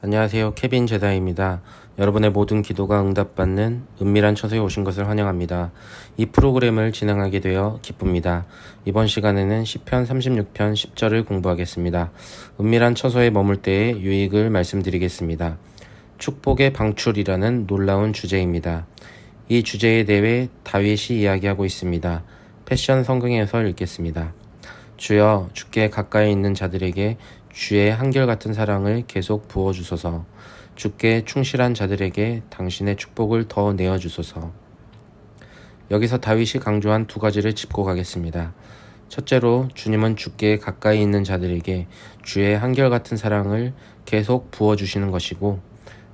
안녕하세요. 케빈 제다입니다. 여러분의 모든 기도가 응답받는 은밀한 처소에 오신 것을 환영합니다. 이 프로그램을 진행하게 되어 기쁩니다. 이번 시간에는 시편 36편 10절을 공부하겠습니다. 은밀한 처소에 머물 때의 유익을 말씀드리겠습니다. 축복의 방출이라는 놀라운 주제입니다. 이 주제에 대해 다윗이 이야기하고 있습니다. 패션 성경에서 읽겠습니다. 주여, 주께 가까이 있는 자들에게 주의 한결같은 사랑을 계속 부어주소서. 주께 충실한 자들에게 당신의 축복을 더 내어주소서. 여기서 다윗이 강조한 두 가지를 짚고 가겠습니다. 첫째로, 주님은 주께 가까이 있는 자들에게 주의 한결같은 사랑을 계속 부어주시는 것이고,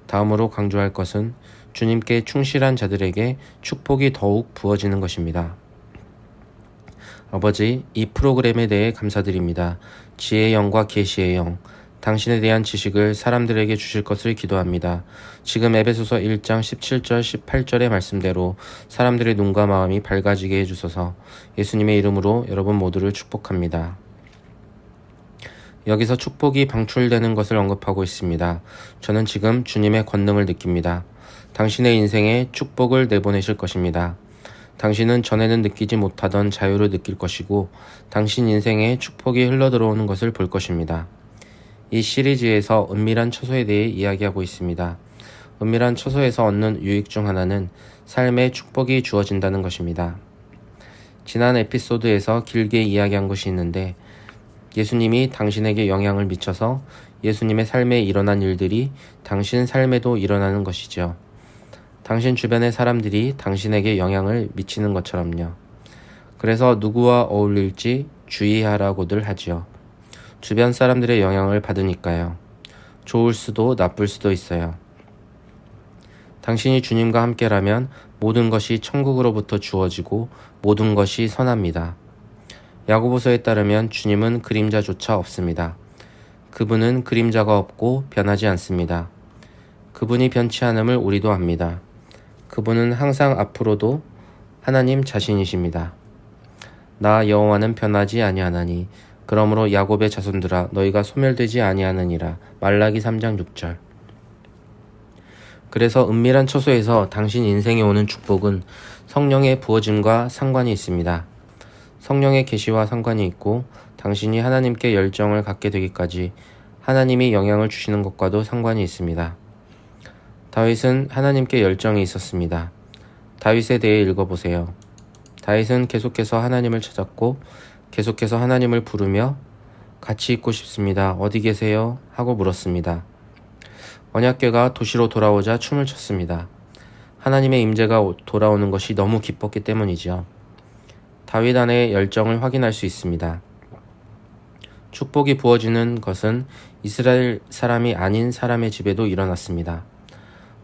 다음으로 강조할 것은 주님께 충실한 자들에게 축복이 더욱 부어지는 것입니다. 아버지, 이 프로그램에 대해 감사드립니다. 지혜의 영과 계시의 영, 당신에 대한 지식을 사람들에게 주실 것을 기도합니다. 지금 에베소서 1장 17절 18절의 말씀대로 사람들의 눈과 마음이 밝아지게 해주소서. 예수님의 이름으로 여러분 모두를 축복합니다. 여기서 축복이 방출되는 것을 언급하고 있습니다. 저는 지금 주님의 권능을 느낍니다. 당신의 인생에 축복을 내보내실 것입니다. 당신은 전에는 느끼지 못하던 자유를 느낄 것이고 당신 인생에 축복이 흘러들어오는 것을 볼 것입니다. 이 시리즈에서 은밀한 처소에 대해 이야기하고 있습니다. 은밀한 처소에서 얻는 유익 중 하나는 삶에 축복이 주어진다는 것입니다. 지난 에피소드에서 길게 이야기한 것이 있는데 예수님이 당신에게 영향을 미쳐서 예수님의 삶에 일어난 일들이 당신 삶에도 일어나는 것이죠. 당신 주변의 사람들이 당신에게 영향을 미치는 것처럼요. 그래서 누구와 어울릴지 주의하라고들 하지요. 주변 사람들의 영향을 받으니까요. 좋을 수도 나쁠 수도 있어요. 당신이 주님과 함께라면 모든 것이 천국으로부터 주어지고 모든 것이 선합니다. 야고보서에 따르면 주님은 그림자조차 없습니다. 그분은 그림자가 없고 변하지 않습니다. 그분이 변치 않음을 우리도 압니다. 그분은 항상 앞으로도 하나님 자신이십니다. 나 여호와는 변하지 아니하나니 그러므로 야곱의 자손들아 너희가 소멸되지 아니하느니라. 말라기 3장 6절. 그래서 은밀한 처소에서 당신 인생에 오는 축복은 성령의 부어짐과 상관이 있습니다. 성령의 계시와 상관이 있고 당신이 하나님께 열정을 갖게 되기까지 하나님이 영향을 주시는 것과도 상관이 있습니다. 다윗은 하나님께 열정이 있었습니다. 다윗에 대해 읽어보세요. 다윗은 계속해서 하나님을 찾았고 계속해서 하나님을 부르며 같이 있고 싶습니다. 어디 계세요? 하고 물었습니다. 언약궤가 도시로 돌아오자 춤을 췄습니다. 하나님의 임재가 돌아오는 것이 너무 기뻤기 때문이죠. 다윗 안의 열정을 확인할 수 있습니다. 축복이 부어지는 것은 이스라엘 사람이 아닌 사람의 집에도 일어났습니다.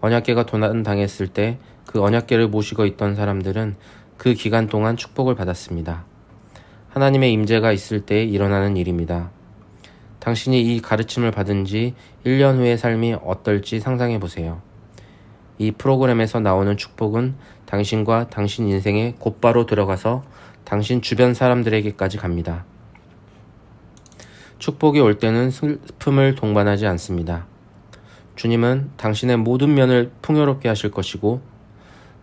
언약궤가 도난당했을 때 그 언약궤를 모시고 있던 사람들은 그 기간 동안 축복을 받았습니다. 하나님의 임재가 있을 때 일어나는 일입니다. 당신이 이 가르침을 받은 지 1년 후의 삶이 어떨지 상상해 보세요. 이 프로그램에서 나오는 축복은 당신과 당신 인생에 곧바로 들어가서 당신 주변 사람들에게까지 갑니다. 축복이 올 때는 슬픔을 동반하지 않습니다. 주님은 당신의 모든 면을 풍요롭게 하실 것이고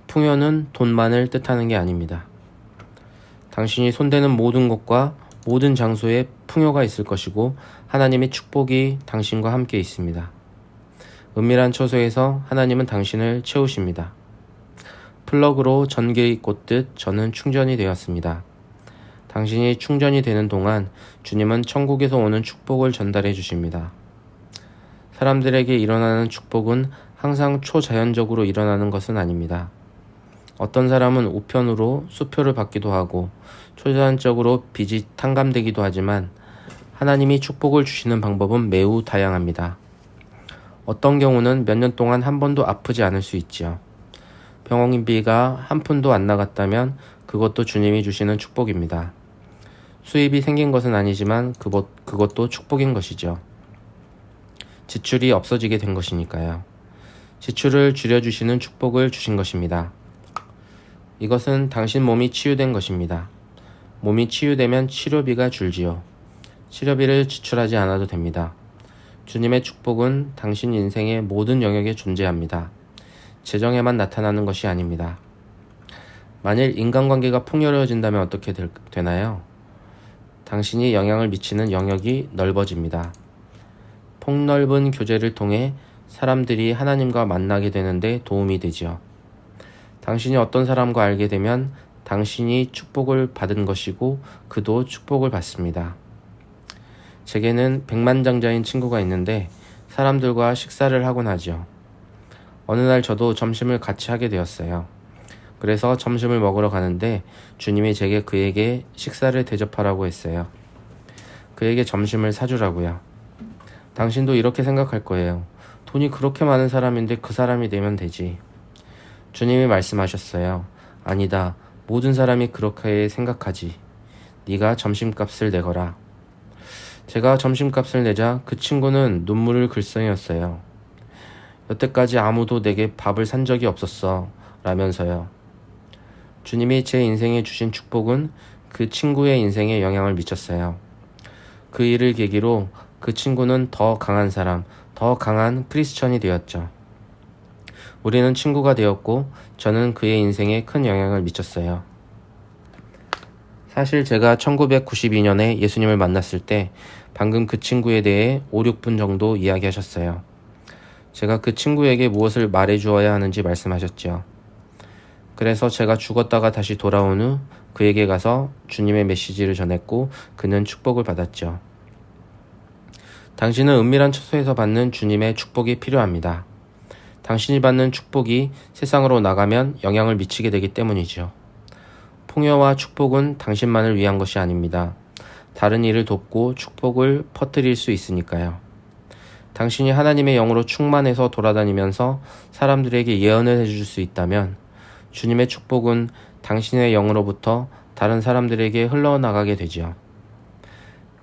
풍요는 돈만을 뜻하는 게 아닙니다. 당신이 손대는 모든 곳과 모든 장소에 풍요가 있을 것이고 하나님의 축복이 당신과 함께 있습니다. 은밀한 처소에서 하나님은 당신을 채우십니다. 플러그로 전기 꽂듯 저는 충전이 되었습니다. 당신이 충전이 되는 동안 주님은 천국에서 오는 축복을 전달해 주십니다. 사람들에게 일어나는 축복은 항상 초자연적으로 일어나는 것은 아닙니다. 어떤 사람은 우편으로 수표를 받기도 하고 초자연적으로 빚이 탕감되기도 하지만 하나님이 축복을 주시는 방법은 매우 다양합니다. 어떤 경우는 몇 년 동안 한 번도 아프지 않을 수 있지요. 병원비가 한 푼도 안 나갔다면 그것도 주님이 주시는 축복입니다. 수입이 생긴 것은 아니지만 그것도 축복인 것이죠. 지출이 없어지게 된 것이니까요. 지출을 줄여주시는 축복을 주신 것입니다. 이것은 당신 몸이 치유된 것입니다. 몸이 치유되면 치료비가 줄지요. 치료비를 지출하지 않아도 됩니다. 주님의 축복은 당신 인생의 모든 영역에 존재합니다. 재정에만 나타나는 것이 아닙니다. 만일 인간관계가 풍요로워진다면 어떻게 되나요? 당신이 영향을 미치는 영역이 넓어집니다. 폭넓은 교제를 통해 사람들이 하나님과 만나게 되는데 도움이 되지요. 당신이 어떤 사람과 알게 되면 당신이 축복을 받은 것이고 그도 축복을 받습니다. 제게는 백만장자인 친구가 있는데 사람들과 식사를 하곤 하죠. 어느 날 저도 점심을 같이 하게 되었어요. 그래서 점심을 먹으러 가는데 주님이 제게 그에게 식사를 대접하라고 했어요. 그에게 점심을 사주라고요. 당신도 이렇게 생각할 거예요. 돈이 그렇게 많은 사람인데 그 사람이 되면 되지. 주님이 말씀하셨어요. 아니다. 모든 사람이 그렇게 생각하지. 네가 점심값을 내거라. 제가 점심값을 내자 그 친구는 눈물을 글썽였어요. 여태까지 아무도 내게 밥을 산 적이 없었어. 라면서요. 주님이 제 인생에 주신 축복은 그 친구의 인생에 영향을 미쳤어요. 그 일을 계기로 그 친구는 더 강한 사람, 더 강한 크리스천이 되었죠. 우리는 친구가 되었고 저는 그의 인생에 큰 영향을 미쳤어요. 사실 제가 1992년에 예수님을 만났을 때 방금 그 친구에 대해 5, 6분 정도 이야기하셨어요. 제가 그 친구에게 무엇을 말해주어야 하는지 말씀하셨죠. 그래서 제가 죽었다가 다시 돌아온 후 그에게 가서 주님의 메시지를 전했고 그는 축복을 받았죠. 당신은 은밀한 처소에서 받는 주님의 축복이 필요합니다. 당신이 받는 축복이 세상으로 나가면 영향을 미치게 되기 때문이죠. 풍요와 축복은 당신만을 위한 것이 아닙니다. 다른 일을 돕고 축복을 퍼뜨릴 수 있으니까요. 당신이 하나님의 영으로 충만해서 돌아다니면서 사람들에게 예언을 해줄 수 있다면 주님의 축복은 당신의 영으로부터 다른 사람들에게 흘러나가게 되지요.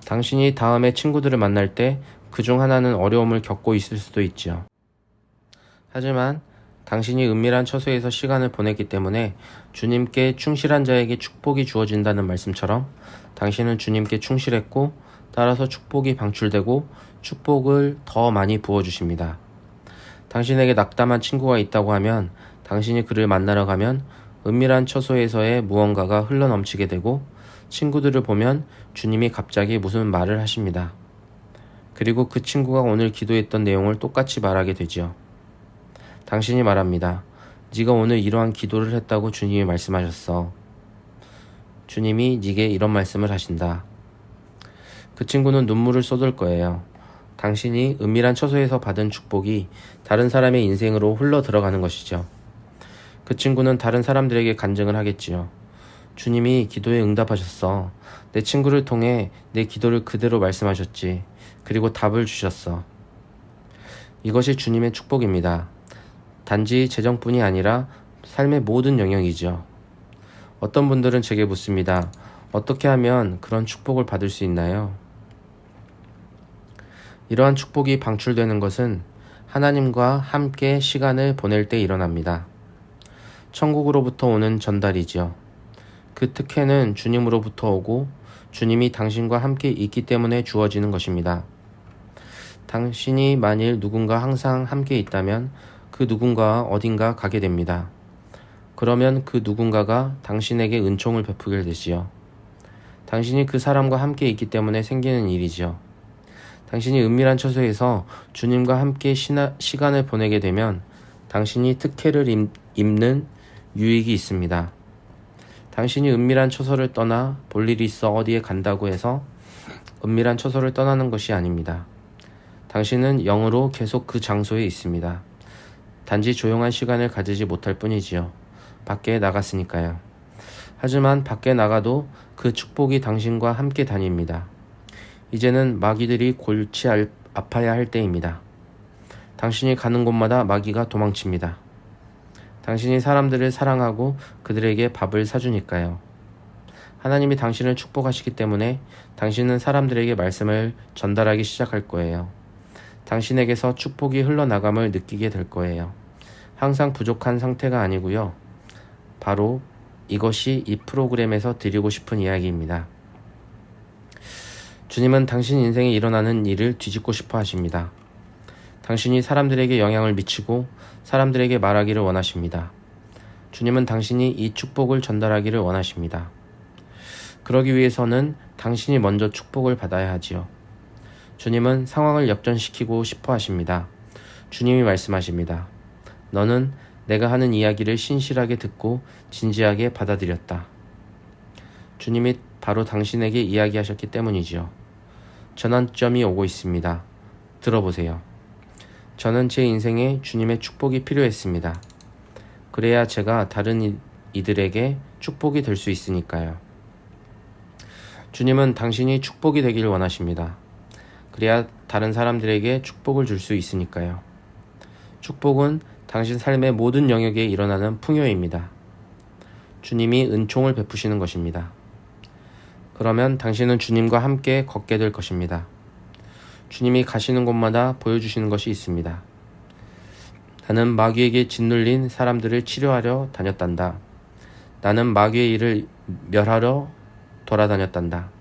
당신이 다음에 친구들을 만날 때 그중 하나는 어려움을 겪고 있을 수도 있지요. 하지만 당신이 은밀한 처소에서 시간을 보냈기 때문에 주님께 충실한 자에게 축복이 주어진다는 말씀처럼 당신은 주님께 충실했고 따라서 축복이 방출되고 축복을 더 많이 부어주십니다. 당신에게 낙담한 친구가 있다고 하면 당신이 그를 만나러 가면 은밀한 처소에서의 무언가가 흘러넘치게 되고 친구들을 보면 주님이 갑자기 무슨 말을 하십니다. 그리고 그 친구가 오늘 기도했던 내용을 똑같이 말하게 되지요. 당신이 말합니다. 네가 오늘 이러한 기도를 했다고 주님이 말씀하셨어. 주님이 네게 이런 말씀을 하신다. 그 친구는 눈물을 쏟을 거예요. 당신이 은밀한 처소에서 받은 축복이 다른 사람의 인생으로 흘러 들어가는 것이죠. 그 친구는 다른 사람들에게 간증을 하겠지요. 주님이 기도에 응답하셨어. 내 친구를 통해 내 기도를 그대로 말씀하셨지. 그리고 답을 주셨어. 이것이 주님의 축복입니다. 단지 재정뿐이 아니라 삶의 모든 영역이죠. 어떤 분들은 제게 묻습니다. 어떻게 하면 그런 축복을 받을 수 있나요? 이러한 축복이 방출되는 것은 하나님과 함께 시간을 보낼 때 일어납니다. 천국으로부터 오는 전달이지요. 그 특혜는 주님으로부터 오고 주님이 당신과 함께 있기 때문에 주어지는 것입니다. 당신이 만일 누군가 항상 함께 있다면 그 누군가와 어딘가 가게 됩니다. 그러면 그 누군가가 당신에게 은총을 베푸게 되지요. 당신이 그 사람과 함께 있기 때문에 생기는 일이지요. 당신이 은밀한 처소에서 주님과 함께 시간을 보내게 되면 당신이 특혜를 입는 유익이 있습니다. 당신이 은밀한 처소를 떠나 볼 일이 있어 어디에 간다고 해서 은밀한 처소를 떠나는 것이 아닙니다. 당신은 영으로 계속 그 장소에 있습니다. 단지 조용한 시간을 가지지 못할 뿐이지요. 밖에 나갔으니까요. 하지만 밖에 나가도 그 축복이 당신과 함께 다닙니다. 이제는 마귀들이 골치 아파야 할 때입니다. 당신이 가는 곳마다 마귀가 도망칩니다. 당신이 사람들을 사랑하고 그들에게 밥을 사주니까요. 하나님이 당신을 축복하시기 때문에 당신은 사람들에게 말씀을 전달하기 시작할 거예요. 당신에게서 축복이 흘러나감을 느끼게 될 거예요. 항상 부족한 상태가 아니고요. 바로 이것이 이 프로그램에서 드리고 싶은 이야기입니다. 주님은 당신 인생에 일어나는 일을 뒤집고 싶어 하십니다. 당신이 사람들에게 영향을 미치고 사람들에게 말하기를 원하십니다. 주님은 당신이 이 축복을 전달하기를 원하십니다. 그러기 위해서는 당신이 먼저 축복을 받아야 하지요. 주님은 상황을 역전시키고 싶어 하십니다. 주님이 말씀하십니다. 너는 내가 하는 이야기를 신실하게 듣고 진지하게 받아들였다. 주님이 바로 당신에게 이야기하셨기 때문이지요. 전환점이 오고 있습니다. 들어보세요. 저는 제 인생에 주님의 축복이 필요했습니다. 그래야 제가 다른 이들에게 축복이 될 수 있으니까요. 주님은 당신이 축복이 되기를 원하십니다. 그래야 다른 사람들에게 축복을 줄 수 있으니까요. 축복은 당신 삶의 모든 영역에 일어나는 풍요입니다. 주님이 은총을 베푸시는 것입니다. 그러면 당신은 주님과 함께 걷게 될 것입니다. 주님이 가시는 곳마다 보여주시는 것이 있습니다. 나는 마귀에게 짓눌린 사람들을 치료하려 다녔단다. 나는 마귀의 일을 멸하러 돌아다녔단다.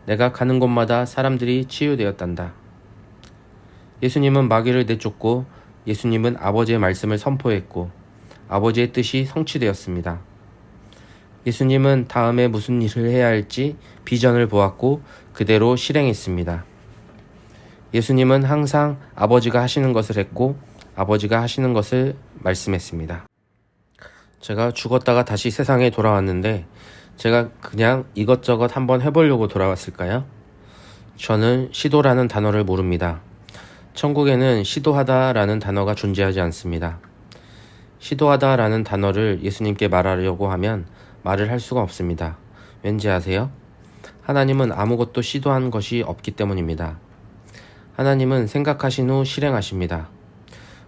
내가 가는 곳마다 사람들이 치유되었단다. 예수님은 마귀를 내쫓고 예수님은 아버지의 말씀을 선포했고 아버지의 뜻이 성취되었습니다. 예수님은 다음에 무슨 일을 해야 할지 비전을 보았고 그대로 실행했습니다. 예수님은 항상 아버지가 하시는 것을 했고 아버지가 하시는 것을 말씀했습니다. 제가 죽었다가 다시 세상에 돌아왔는데 제가 그냥 이것저것 한번 해보려고 돌아왔을까요? 저는 시도라는 단어를 모릅니다. 천국에는 시도하다라는 단어가 존재하지 않습니다. 시도하다라는 단어를 예수님께 말하려고 하면 말을 할 수가 없습니다. 왠지 아세요? 하나님은 아무것도 시도한 것이 없기 때문입니다. 하나님은 생각하신 후 실행하십니다.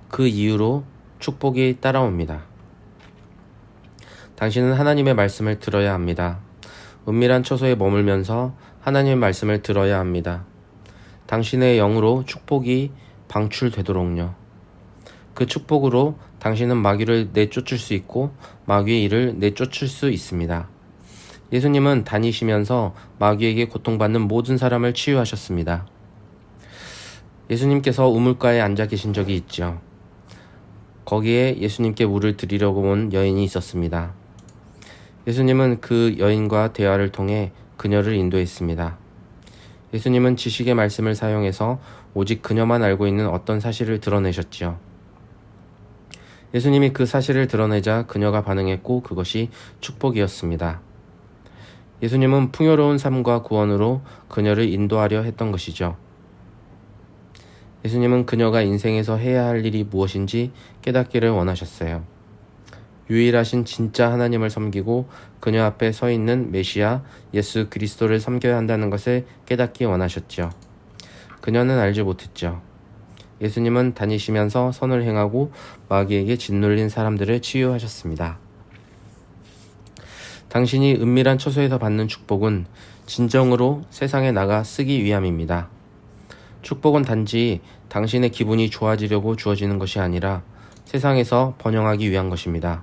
그 이유로 축복이 따라옵니다. 당신은 하나님의 말씀을 들어야 합니다. 은밀한 처소에 머물면서 하나님의 말씀을 들어야 합니다. 당신의 영으로 축복이 방출되도록요. 그 축복으로 당신은 마귀를 내쫓을 수 있고 마귀의 일을 내쫓을 수 있습니다. 예수님은 다니시면서 마귀에게 고통받는 모든 사람을 치유하셨습니다. 예수님께서 우물가에 앉아 계신 적이 있죠. 거기에 예수님께 물을 드리려고 온 여인이 있었습니다. 예수님은 그 여인과 대화를 통해 그녀를 인도했습니다. 예수님은 지식의 말씀을 사용해서 오직 그녀만 알고 있는 어떤 사실을 드러내셨지요. 예수님이 그 사실을 드러내자 그녀가 반응했고 그것이 축복이었습니다. 예수님은 풍요로운 삶과 구원으로 그녀를 인도하려 했던 것이죠. 예수님은 그녀가 인생에서 해야 할 일이 무엇인지 깨닫기를 원하셨어요. 유일하신 진짜 하나님을 섬기고 그녀 앞에 서 있는 메시아 예수 그리스도를 섬겨야 한다는 것을 깨닫기 원하셨지요. 그녀는 알지 못했죠. 예수님은 다니시면서 선을 행하고 마귀에게 짓눌린 사람들을 치유하셨습니다. 당신이 은밀한 처소에서 받는 축복은 진정으로 세상에 나가 쓰기 위함입니다. 축복은 단지 당신의 기분이 좋아지려고 주어지는 것이 아니라 세상에서 번영하기 위한 것입니다.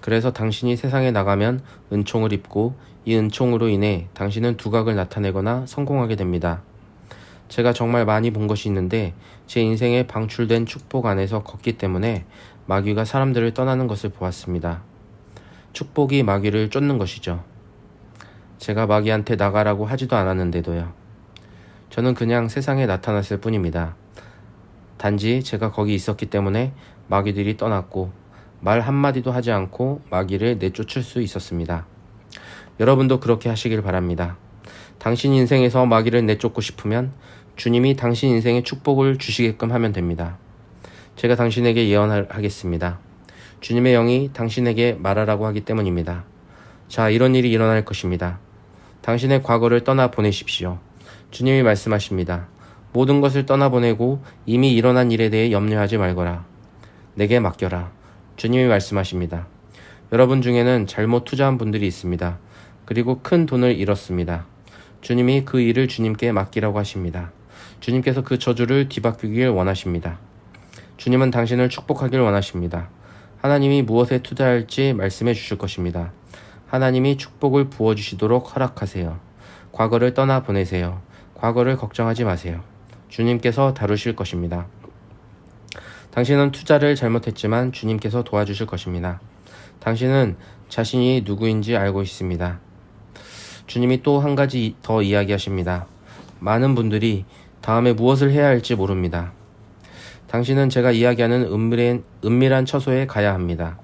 그래서 당신이 세상에 나가면 은총을 입고 이 은총으로 인해 당신은 두각을 나타내거나 성공하게 됩니다. 제가 정말 많이 본 것이 있는데 제 인생에 방출된 축복 안에서 걷기 때문에 마귀가 사람들을 떠나는 것을 보았습니다. 축복이 마귀를 쫓는 것이죠. 제가 마귀한테 나가라고 하지도 않았는데도요. 저는 그냥 세상에 나타났을 뿐입니다. 단지 제가 거기 있었기 때문에 마귀들이 떠났고 말 한마디도 하지 않고 마귀를 내쫓을 수 있었습니다. 여러분도 그렇게 하시길 바랍니다. 당신 인생에서 마귀를 내쫓고 싶으면 주님이 당신 인생에 축복을 주시게끔 하면 됩니다. 제가 당신에게 예언하겠습니다. 주님의 영이 당신에게 말하라고 하기 때문입니다. 자, 이런 일이 일어날 것입니다. 당신의 과거를 떠나보내십시오. 주님이 말씀하십니다. 모든 것을 떠나보내고 이미 일어난 일에 대해 염려하지 말거라. 내게 맡겨라. 주님이 말씀하십니다. 여러분 중에는 잘못 투자한 분들이 있습니다. 그리고 큰 돈을 잃었습니다. 주님이 그 일을 주님께 맡기라고 하십니다. 주님께서 그 저주를 뒤바꾸길 원하십니다. 주님은 당신을 축복하길 원하십니다. 하나님이 무엇에 투자할지 말씀해 주실 것입니다. 하나님이 축복을 부어주시도록 허락하세요. 과거를 떠나 보내세요. 과거를 걱정하지 마세요. 주님께서 다루실 것입니다. 당신은 투자를 잘못했지만 주님께서 도와주실 것입니다. 당신은 자신이 누구인지 알고 있습니다. 주님이 또 한 가지 더 이야기하십니다. 많은 분들이 다음에 무엇을 해야 할지 모릅니다. 당신은 제가 이야기하는 은밀한 처소에 가야 합니다.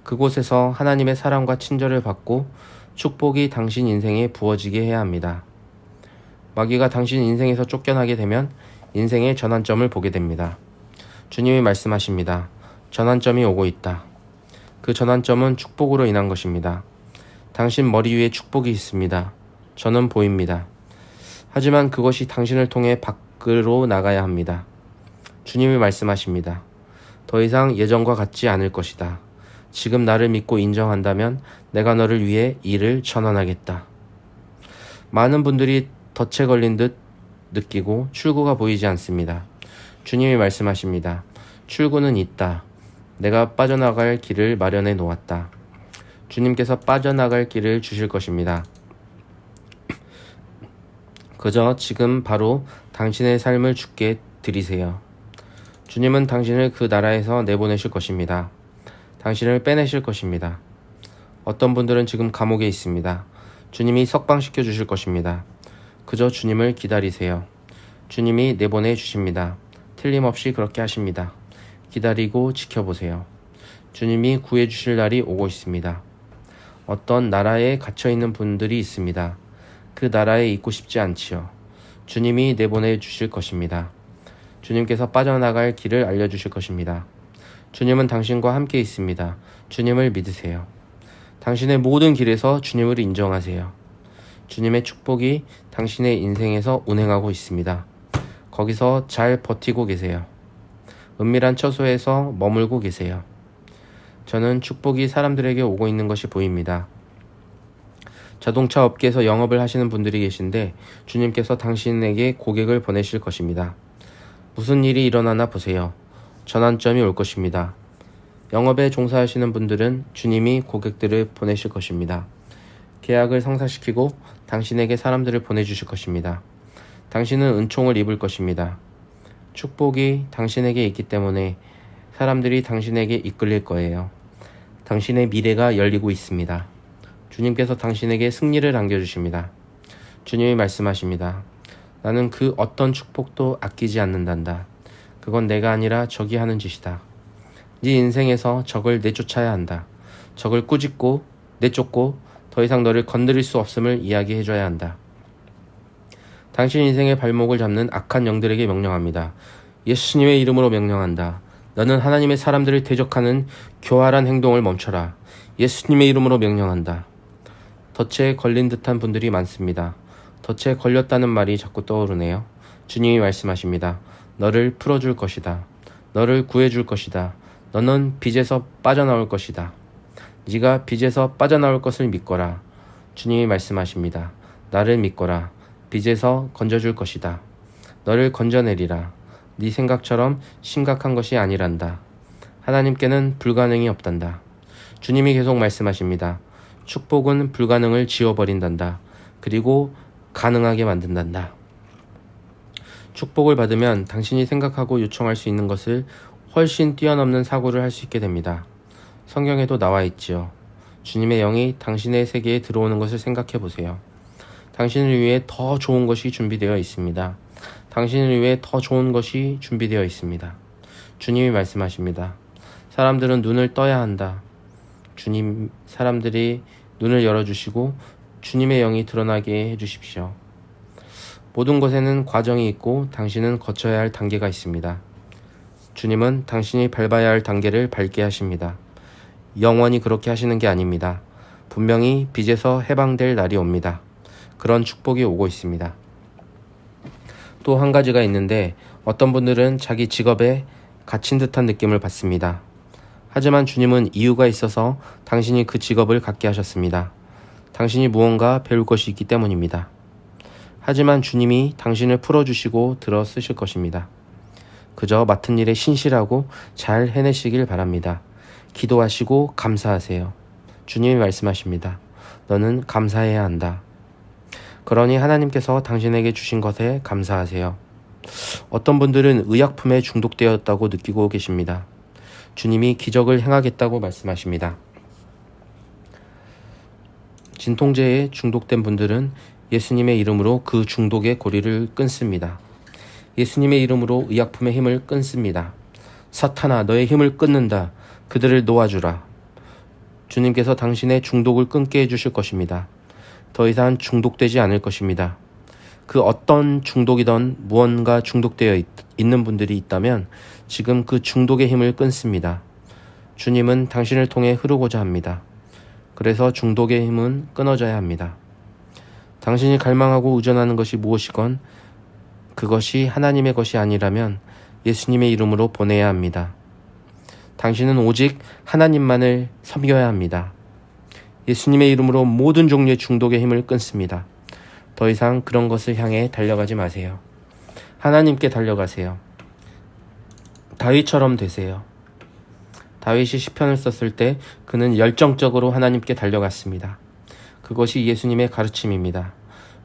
그곳에서 하나님의 사랑과 친절을 받고 축복이 당신 인생에 부어지게 해야 합니다. 마귀가 당신 인생에서 쫓겨나게 되면 인생의 전환점을 보게 됩니다. 주님이 말씀하십니다. 전환점이 오고 있다. 그 전환점은 축복으로 인한 것입니다. 당신 머리 위에 축복이 있습니다. 저는 보입니다. 하지만 그것이 당신을 통해 밖으로 나가야 합니다. 주님이 말씀하십니다. 더 이상 예전과 같지 않을 것이다. 지금 나를 믿고 인정한다면 내가 너를 위해 일을 전환하겠다. 많은 분들이 덫에 걸린 듯 느끼고 출구가 보이지 않습니다. 주님이 말씀하십니다. 출구는 있다. 내가 빠져나갈 길을 마련해 놓았다. 주님께서 빠져나갈 길을 주실 것입니다. 그저 지금 바로 당신의 삶을 주께 드리세요. 주님은 당신을 그 나라에서 내보내실 것입니다. 당신을 빼내실 것입니다. 어떤 분들은 지금 감옥에 있습니다. 주님이 석방시켜 주실 것입니다. 그저 주님을 기다리세요. 주님이 내보내 주십니다. 틀림없이 그렇게 하십니다. 기다리고 지켜보세요. 주님이 구해 주실 날이 오고 있습니다. 어떤 나라에 갇혀 있는 분들이 있습니다. 그 나라에 있고 싶지 않지요. 주님이 내보내 주실 것입니다. 주님께서 빠져나갈 길을 알려주실 것입니다. 주님은 당신과 함께 있습니다. 주님을 믿으세요. 당신의 모든 길에서 주님을 인정하세요. 주님의 축복이 당신의 인생에서 운행하고 있습니다. 거기서 잘 버티고 계세요. 은밀한 처소에서 머물고 계세요. 저는 축복이 사람들에게 오고 있는 것이 보입니다. 자동차 업계에서 영업을 하시는 분들이 계신데 주님께서 당신에게 고객을 보내실 것입니다. 무슨 일이 일어나나 보세요. 전환점이 올 것입니다. 영업에 종사하시는 분들은 주님이 고객들을 보내실 것입니다. 계약을 성사시키고 당신에게 사람들을 보내주실 것입니다. 당신은 은총을 입을 것입니다. 축복이 당신에게 있기 때문에 사람들이 당신에게 이끌릴 거예요. 당신의 미래가 열리고 있습니다. 주님께서 당신에게 승리를 안겨주십니다. 주님이 말씀하십니다. 나는 그 어떤 축복도 아끼지 않는단다. 그건 내가 아니라 적이 하는 짓이다. 네 인생에서 적을 내쫓아야 한다. 적을 꾸짖고 내쫓고 더 이상 너를 건드릴 수 없음을 이야기해줘야 한다. 당신 인생의 발목을 잡는 악한 영들에게 명령합니다. 예수님의 이름으로 명령한다. 너는 하나님의 사람들을 대적하는 교활한 행동을 멈춰라. 예수님의 이름으로 명령한다. 덫에 걸린 듯한 분들이 많습니다. 덫에 걸렸다는 말이 자꾸 떠오르네요. 주님이 말씀하십니다. 너를 풀어줄 것이다. 너를 구해줄 것이다. 너는 빚에서 빠져나올 것이다. 네가 빚에서 빠져나올 것을 믿거라. 주님이 말씀하십니다. 나를 믿거라. 빚에서 건져줄 것이다. 너를 건져내리라. 네 생각처럼 심각한 것이 아니란다. 하나님께는 불가능이 없단다. 주님이 계속 말씀하십니다. 축복은 불가능을 지워버린단다. 그리고 가능하게 만든단다. 축복을 받으면 당신이 생각하고 요청할 수 있는 것을 훨씬 뛰어넘는 사고를 할 수 있게 됩니다. 성경에도 나와 있지요. 주님의 영이 당신의 세계에 들어오는 것을 생각해 보세요. 당신을 위해 더 좋은 것이 준비되어 있습니다. 당신을 위해 더 좋은 것이 준비되어 있습니다. 주님이 말씀하십니다. 사람들은 눈을 떠야 한다. 사람들이 눈을 열어주시고 주님의 영이 드러나게 해주십시오. 모든 것에는 과정이 있고 당신은 거쳐야 할 단계가 있습니다. 주님은 당신이 밟아야 할 단계를 밟게 하십니다. 영원히 그렇게 하시는 게 아닙니다. 분명히 빚에서 해방될 날이 옵니다. 그런 축복이 오고 있습니다. 또 한 가지가 있는데 어떤 분들은 자기 직업에 갇힌 듯한 느낌을 받습니다. 하지만 주님은 이유가 있어서 당신이 그 직업을 갖게 하셨습니다. 당신이 무언가 배울 것이 있기 때문입니다. 하지만 주님이 당신을 풀어주시고 들어 쓰실 것입니다. 그저 맡은 일에 신실하고 잘 해내시길 바랍니다. 기도하시고 감사하세요. 주님이 말씀하십니다. 너는 감사해야 한다. 그러니 하나님께서 당신에게 주신 것에 감사하세요. 어떤 분들은 의약품에 중독되었다고 느끼고 계십니다. 주님이 기적을 행하겠다고 말씀하십니다. 진통제에 중독된 분들은 예수님의 이름으로 그 중독의 고리를 끊습니다. 예수님의 이름으로 의약품의 힘을 끊습니다. 사탄아, 너의 힘을 끊는다. 그들을 놓아주라. 주님께서 당신의 중독을 끊게 해주실 것입니다. 더 이상 중독되지 않을 것입니다. 그 어떤 중독이든 무언가 중독되어 있는 분들이 있다면 지금 그 중독의 힘을 끊습니다. 주님은 당신을 통해 흐르고자 합니다. 그래서 중독의 힘은 끊어져야 합니다. 당신이 갈망하고 의존하는 것이 무엇이건 그것이 하나님의 것이 아니라면 예수님의 이름으로 보내야 합니다. 당신은 오직 하나님만을 섬겨야 합니다. 예수님의 이름으로 모든 종류의 중독의 힘을 끊습니다. 더 이상 그런 것을 향해 달려가지 마세요. 하나님께 달려가세요. 다윗처럼 되세요. 다윗이 시편을 썼을 때 그는 열정적으로 하나님께 달려갔습니다. 그것이 예수님의 가르침입니다.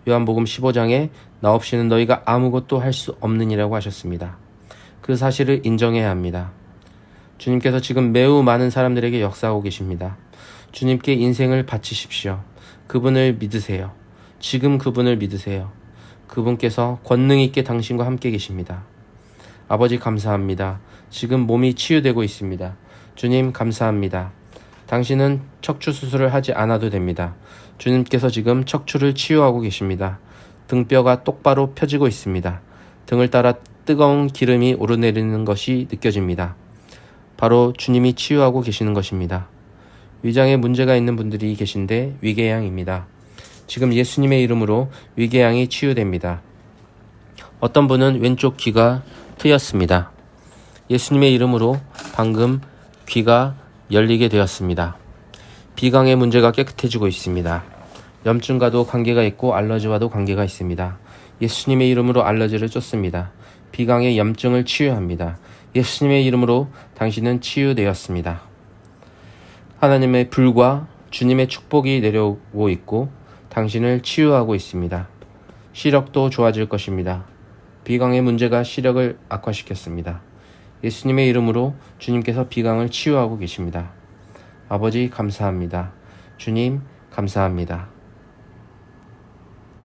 요한복음 15장에 나 없이는 너희가 아무것도 할 수 없느니라고 하셨습니다. 그 사실을 인정해야 합니다. 주님께서 지금 매우 많은 사람들에게 역사하고 계십니다. 주님께 인생을 바치십시오. 그분을 믿으세요. 지금 그분을 믿으세요. 그분께서 권능 있게 당신과 함께 계십니다. 아버지 감사합니다. 지금 몸이 치유되고 있습니다. 주님 감사합니다. 당신은 척추 수술을 하지 않아도 됩니다. 주님께서 지금 척추를 치유하고 계십니다. 등뼈가 똑바로 펴지고 있습니다. 등을 따라 뜨거운 기름이 오르내리는 것이 느껴집니다. 바로 주님이 치유하고 계시는 것입니다. 위장에 문제가 있는 분들이 계신데 위궤양입니다. 지금 예수님의 이름으로 위궤양이 치유됩니다. 어떤 분은 왼쪽 귀가 트였습니다. 예수님의 이름으로 방금 귀가 열리게 되었습니다. 비강의 문제가 깨끗해지고 있습니다. 염증과도 관계가 있고 알러지와도 관계가 있습니다. 예수님의 이름으로 알러지를 쫓습니다. 비강의 염증을 치유합니다. 예수님의 이름으로 당신은 치유되었습니다. 하나님의 불과 주님의 축복이 내려오고 있고 당신을 치유하고 있습니다. 시력도 좋아질 것입니다. 비강의 문제가 시력을 악화시켰습니다. 예수님의 이름으로 주님께서 비강을 치유하고 계십니다. 아버지 감사합니다. 주님 감사합니다.